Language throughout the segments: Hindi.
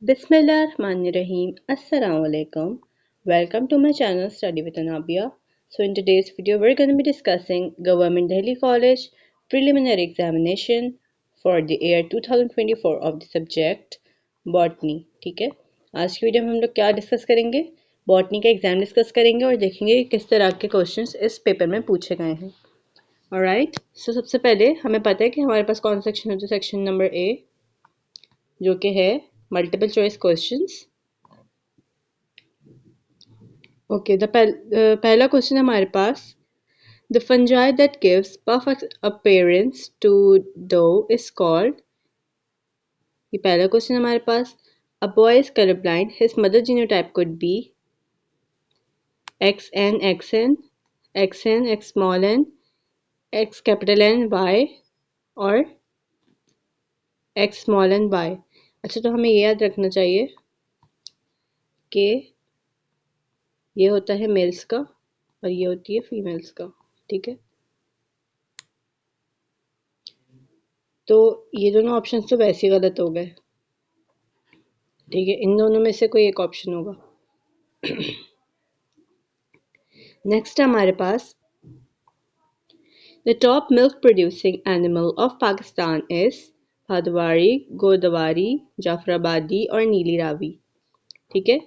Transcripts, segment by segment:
Bismillahirrahmanirrahim. Assalamu alaikum. Welcome to my channel Study with Anabia. So in today's video we're going to be discussing Government Delhi College preliminary examination for the year 2024 of the subject botany. ठीक है, आज की वीडियो में हम लोग क्या डिस्कस करेंगे? बॉटनी का एग्जाम डिस्कस करेंगे और देखेंगे कि किस तरह के क्वेश्चंस इस पेपर में पूछे गए हैं. ऑलराइट, सो सबसे पहले हमें पता है कि हमारे पास कौन सा सेक्शन होता है. सेक्शन नंबर ए जो कि है मल्टीपल चॉइस क्वेश्चंस. ओके, पहला क्वेश्चन हमारे पास. The fungi that gives perfect appearance to dough is called. ये पहला क्वेश्चन हमारे पास. A boy is colour blind, his mother genotype could be XN XN XN X small n X capital N Y or X small n Y. अच्छा, तो हमें ये याद रखना चाहिए कि ये होता है मेल्स का और ये होती है फीमेल्स का. ठीक है, तो ये दोनों ऑप्शन तो वैसे ही गलत हो गए. ठीक है, इन दोनों में से कोई एक ऑप्शन होगा. नेक्स्ट हमारे पास. The top milk producing animal of Pakistan is Bhadawari, Godavari, Jafarabadi or Nili Ravi. ठीक है,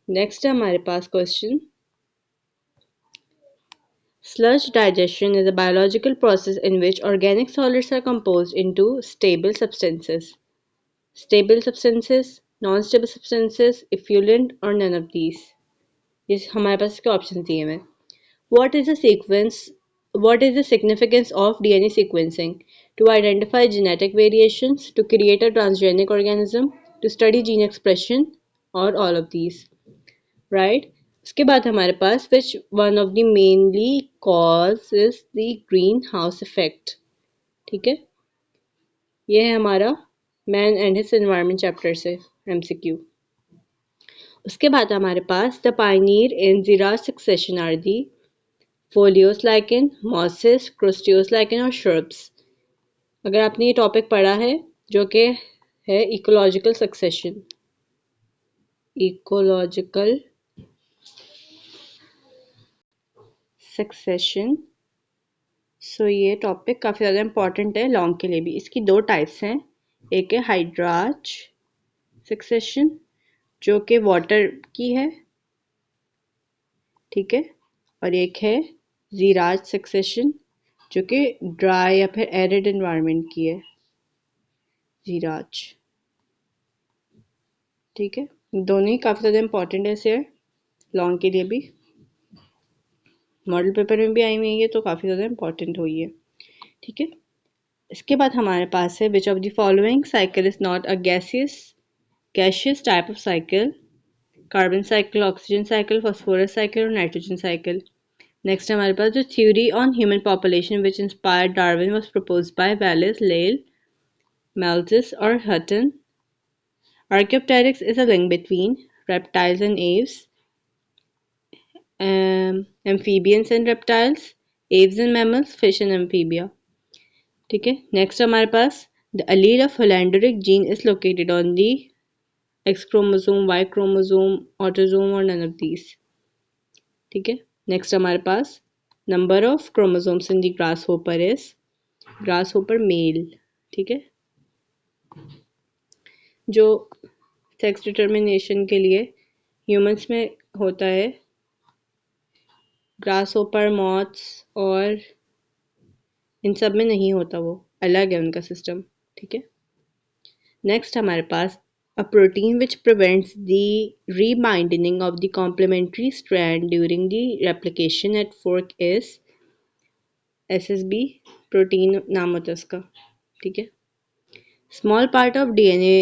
नेक्स्ट हमारे पास question. Sludge digestion is a biological process in which organic solids are composed into stable substances. Stable substances, non-stable substances, effluent or none of these. ये हमारे पास इसके ऑप्शन दिए हुए हैं. What is the sequence? What is the significance of DNA sequencing? To identify genetic variations, to create a transgenic organism, to study gene expression, or all of these. Right? उसके बाद हमारे पास which one of the mainly causes the greenhouse effect. ठीक है, ये है हमारा man and his environment chapter से MCQ. उसके बाद हमारे पास the pioneer in xeres succession are the foliose lichen, mosses, crustose lichen or shrubs. अगर आपने ये टॉपिक पढ़ा है जो कि है ecological succession, ecological succession, so ये टॉपिक काफ़ी ज़्यादा इम्पॉर्टेंट है लॉन्ग के लिए भी. इसकी दो टाइप्स हैं. एक है हाइड्राज सक्सेशन जो कि वाटर की है. ठीक है, और एक है ज़ीराज़ सक्सेशन जो कि ड्राई या फिर एरिड एनवायरनमेंट की है. ज़ीराज़. ठीक है, दोनों ही काफ़ी ज़्यादा इम्पॉर्टेंट है से लॉन्ग के लिए भी. मॉडल पेपर में भी आई हुई है तो काफ़ी ज़्यादा इम्पॉर्टेंट हुई है. ठीक है, इसके बाद हमारे पास है which of the following cycle is not a gaseous type of cycle. Carbon cycle, oxygen cycle, phosphorus cycle और नाइट्रोजन साइकिल. नेक्स्ट हमारे पास जो theory on human population which inspired Darwin was proposed by Wallace, लेल, Malthus or Hutton. Archaeopteryx is a link between reptiles and aves, amphibians and reptiles, aves and mammals, fish and amphibia. ठीक है, नेक्स्ट हमारे पास the allele of Hollandric gene is located on the X chromosome, Y chromosome, autosome or none of these. ठीक है, नेक्स्ट हमारे पास number of chromosomes in the grasshopper male. ठीक है, जो सेक्स डिटर्मिनेशन के लिए ह्यूमंस में होता है. ग्रासहोपर, मॉथ्स और इन सब में नहीं होता, वो अलग है उनका सिस्टम. ठीक है, नेक्स्ट हमारे पास a protein which prevents the rebinding of the complementary strand during the replication at fork is SSB protein नाम होता है उसका. ठीक है, small part of DNA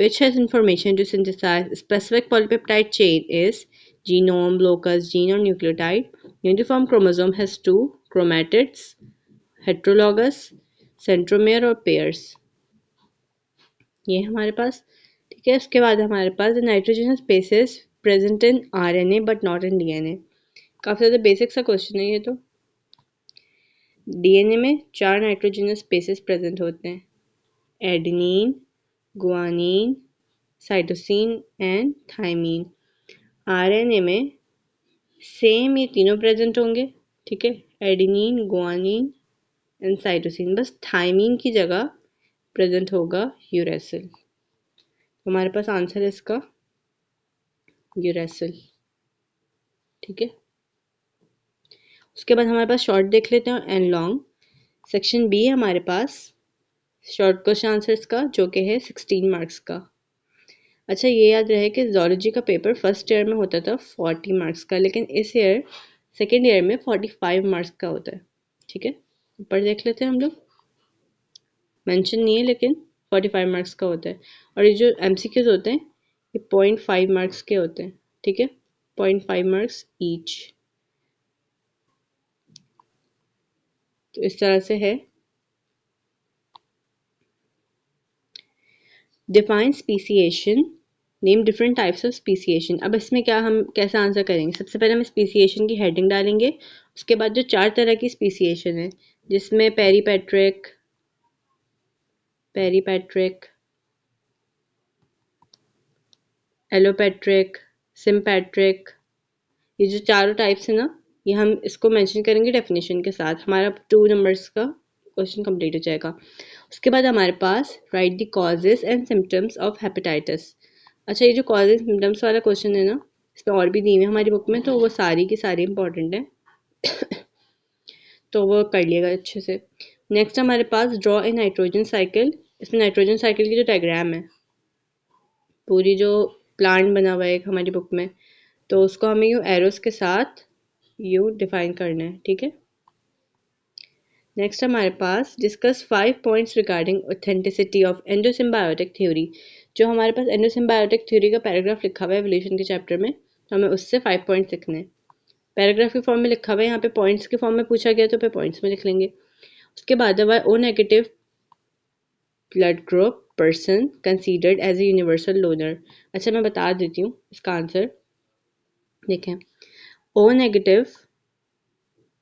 which has information to synthesize specific polypeptide chain is genome, locus, gene or nucleotide. Uniform chromosome has two chromatids, heterologous, centromere और pairs. ये हमारे पास. ठीक है, इसके बाद हमारे पास the nitrogenous bases present in RNA but not in DNA. काफ़ी ज़्यादा बेसिक सा क्वेश्चन है ये तो. DNA में 4 नाइट्रोजनस बेसेस प्रेजेंट होते हैं. Adenine, guanine, cytosine and thymine. RNA में सेम ये तीनों प्रेजेंट होंगे, ठीक है, एडेनिन, गुआनिन एंड साइटोसिन, बस थायमीन की जगह प्रेजेंट होगा यूरेसिल। हमारे पास आंसर है इसका यूरेसिल, ठीक है। उसके बाद हमारे पास शॉर्ट देख लेते हैं एंड लॉन्ग। सेक्शन बी है हमारे पास शॉर्ट क्वेश्चन आंसर्स का, जो कि है 16 मार्क्स का। अच्छा, ये याद रहे कि जोलॉजी का पेपर फर्स्ट ईयर में होता था 40 मार्क्स का, लेकिन इस ईयर सेकेंड ईयर में 45 मार्क्स का होता है, ठीक है। ऊपर देख लेते हैं हम लोग, मेंशन नहीं है लेकिन 45 मार्क्स का होता है। और ये जो एमसीक्यूज होते हैं ये 0.5 मार्क्स के होते हैं, ठीक है, 0.5 मार्क्स ईच। तो इस तरह से है। Define speciation, name different types of speciation. अब इसमें क्या हम कैसे आंसर करेंगे? सबसे पहले हम स्पीसिएशन की हेडिंग डालेंगे, उसके बाद जो 4 तरह की स्पीसिएशन है, जिसमें पेरीपेट्रिक, एलोपेट्रिक, सिम्पेट्रिक, ये जो चारों टाइप्स है ना, ये हम इसको मेंशन करेंगे डेफिनेशन के साथ। हमारा 2 नंबर्स का क्वेश्चन कंप्लीट हो जाएगा। उसके बाद हमारे पास write the causes and symptoms of hepatitis. अच्छा, ये जो कॉजेज सिम्टम्स वाला क्वेश्चन है ना, इसमें और भी दी हुई है हमारी बुक में, तो वो सारी की सारी इंपॉर्टेंट है तो वो कर लिएगा अच्छे से। नेक्स्ट हमारे पास ड्रॉ ए नाइट्रोजन साइकिल। इसमें नाइट्रोजन साइकिल की जो डायग्राम है, पूरी जो प्लांट बना हुआ है एक हमारी बुक में, तो उसको हमें यूँ एरोस के साथ यूँ डिफाइन करना है, ठीक है। नेक्स्ट हमारे पास discuss 5 points regarding authenticity of endosymbiotic theory. जो हमारे पास एंडोसिम्बायोटिक थ्योरी का पैराग्राफ लिखा हुआ है एवोल्यूशन के चैप्टर में, तो हमें उससे 5 पॉइंट्स लिखने हैं। पैराग्राफ के फॉर्म में लिखा हुआ है, यहाँ पे पॉइंट्स के फॉर्म में पूछा गया तो पे पॉइंट्स में लिख लेंगे। उसके बाद O negative blood group person considered as a universal donor. अच्छा, मैं बता देती हूँ इसका आंसर। देखें, ओ नेगेटिव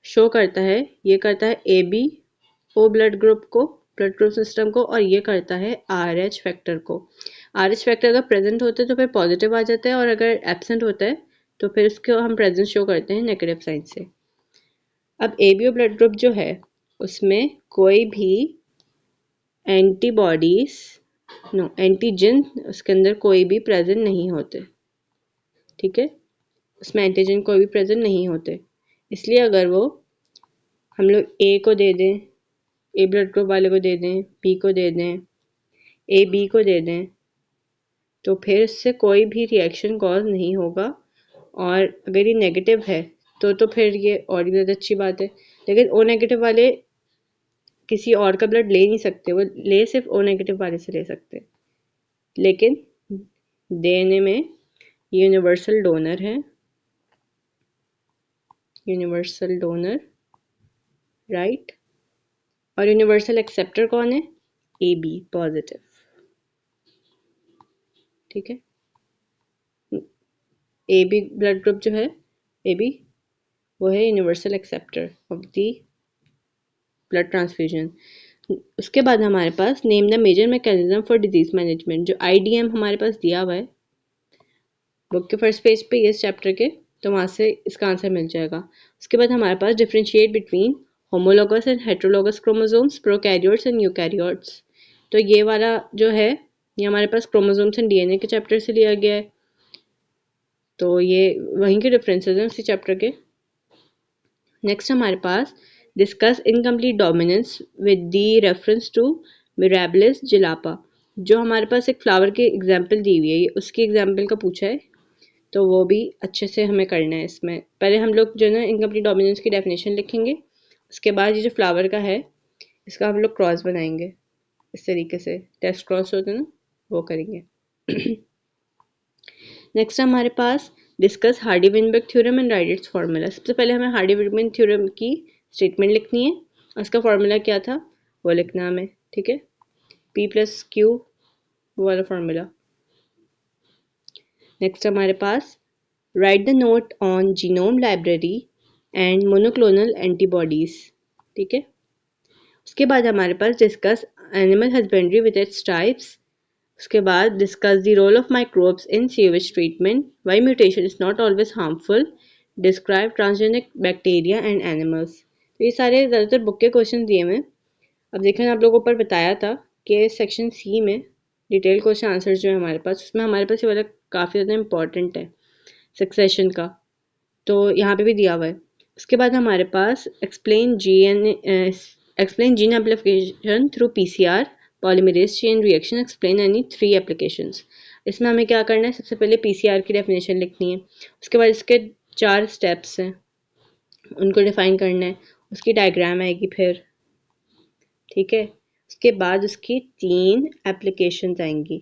शो करता है, ये करता है A B O blood group को, ब्लड ग्रुप सिस्टम को, और ये करता है आर एच फैक्टर को। आर एच फैक्टर अगर प्रेजेंट होता है तो फिर पॉजिटिव आ जाता है, और अगर एब्सेंट होता है तो फिर उसको हम प्रेजेंट शो करते हैं नेगेटिव साइन से। अब A B O blood group जो है उसमें कोई भी एंटीबॉडीज, नो एंटीजन, उसके अंदर कोई भी प्रेजेंट नहीं होते, ठीक है। उसमें एंटीजन कोई भी प्रेजेंट नहीं होते, इसलिए अगर वो हम लोग ए को दे दें, ए ब्लड ग्रुप वाले को दे दें, बी को दे दें, ए बी को दे दें, तो फिर इससे कोई भी रिएक्शन कॉज नहीं होगा। और अगर ये नेगेटिव है तो फिर ये और भी ज़्यादा अच्छी बात है। लेकिन ओ नेगेटिव वाले किसी और का ब्लड ले नहीं सकते, वो ले सिर्फ ओ नेगेटिव वाले से ले सकते, लेकिन देने में यूनिवर्सल डोनर है, यूनिवर्सल डोनर, राइट। और यूनिवर्सल एक्सेप्टर कौन है? ए बी पॉजिटिव, ठीक है। ए बी ब्लड ग्रुप जो है, ए बी, वो है universal acceptor of the blood transfusion. उसके बाद हमारे पास name the major mechanism for disease management. जो आईडीएम हमारे पास दिया हुआ है बुक के फर्स्ट पेज पे इस चैप्टर के, तो वहाँ से इसका आंसर मिल जाएगा। उसके बाद हमारे पास differentiate between homologous and heterologous chromosomes, prokaryotes and eukaryotes. तो ये वाला जो है ये हमारे पास क्रोमोसोम्स एंड डीएनए के चैप्टर से लिया गया है, तो ये वहीं के डिफरेंसेस हैं उसी चैप्टर के। नेक्स्ट हमारे पास discuss incomplete dominance with the reference to Mirabilis jalapa. जो हमारे पास एक फ्लावर की एग्जाम्पल दी हुई है, ये उसकी एग्जाम्पल का पूछा है, तो वो भी अच्छे से हमें करना है। इसमें पहले हम लोग जो है ना इनकम्प्लीट डोमिनेंस की डेफिनेशन लिखेंगे, उसके बाद ये जो फ्लावर का है इसका हम लोग क्रॉस बनाएंगे, इस तरीके से टेस्ट क्रॉस होते हैं ना, वो करेंगे। नेक्स्ट हमारे पास discuss Hardy Weinberg theorem and write its formula. सबसे पहले हमें हार्डी विनबर्ग थ्योरम की स्टेटमेंट लिखनी है, उसका फार्मूला क्या था वो लिखना हमें, ठीक है, P प्लस क्यू वाला फार्मूला। नेक्स्ट हमारे पास write the note on genome library and monoclonal antibodies, ठीक है। उसके बाद हमारे पास discuss animal husbandry with its types, उसके बाद discuss the role of microbes in sewage treatment, why mutation is not always harmful, describe transgenic bacteria and animals. तो ये सारे ज़्यादातर बुक के क्वेश्चन दिए हुए। अब देखिए आप लोगों को ऊपर बताया था कि सेक्शन सी में डिटेल क्वेश्चन आंसर जो है हमारे पास, उसमें हमारे पास ये वाला काफ़ी ज़्यादा इंपॉर्टेंट है सक्सेशन का, तो यहाँ पे भी दिया हुआ है। उसके बाद हमारे पास explain gene amplification through PCR polymerase chain reaction, explain any 3 applications. इसमें हमें क्या करना है, सबसे पहले पीसीआर की डेफिनेशन लिखनी है, उसके बाद इसके 4 स्टेप्स हैं उनको डिफाइन करना है, उसकी डायग्राम आएगी फिर, ठीक है। उसके बाद उसकी 3 एप्लीकेशंस आएंगी।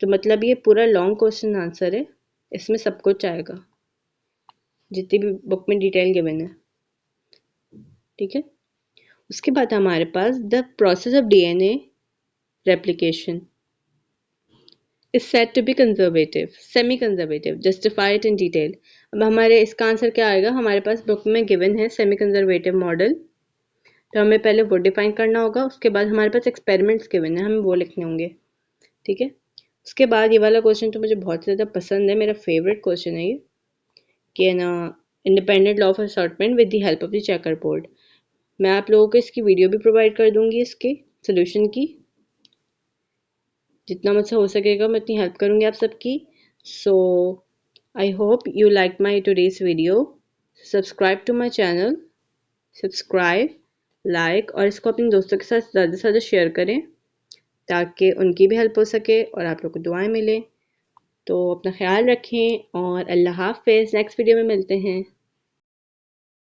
तो मतलब ये पूरा लॉन्ग क्वेश्चन आंसर है, इसमें सब कुछ आएगा जितनी भी बुक में डिटेल गिवन है, ठीक है। उसके बाद हमारे पास the process of DNA replication is said to be conservative, semi conservative, justify it in detail. अब हमारे इसका आंसर क्या आएगा, हमारे पास बुक में गिवन है सेमी कंजर्वेटिव मॉडल, तो हमें पहले वो डिफाइन करना होगा, उसके बाद हमारे पास एक्सपेरिमेंट्स गिवन है, हमें वो लिखने होंगे, ठीक है। उसके बाद ये वाला क्वेश्चन तो मुझे बहुत ज़्यादा पसंद है, मेरा फेवरेट क्वेश्चन है ये, कि ना independent law of assortment with the help of the checker board. मैं आप लोगों को इसकी वीडियो भी प्रोवाइड कर दूंगी इसके सोल्यूशन की, जितना मुझसे हो सकेगा मैं उतनी हेल्प करूंगी आप सबकी। So I hope you like my today's video, subscribe to my channel, subscribe, like, और इसको अपने दोस्तों के साथ ज़्यादा से ज़्यादा शेयर करें ताकि उनकी भी हेल्प हो सके और आप लोग को दुआएं मिले। तो अपना ख्याल रखें और अल्लाह हाफ़िज़, नेक्स्ट वीडियो में मिलते हैं।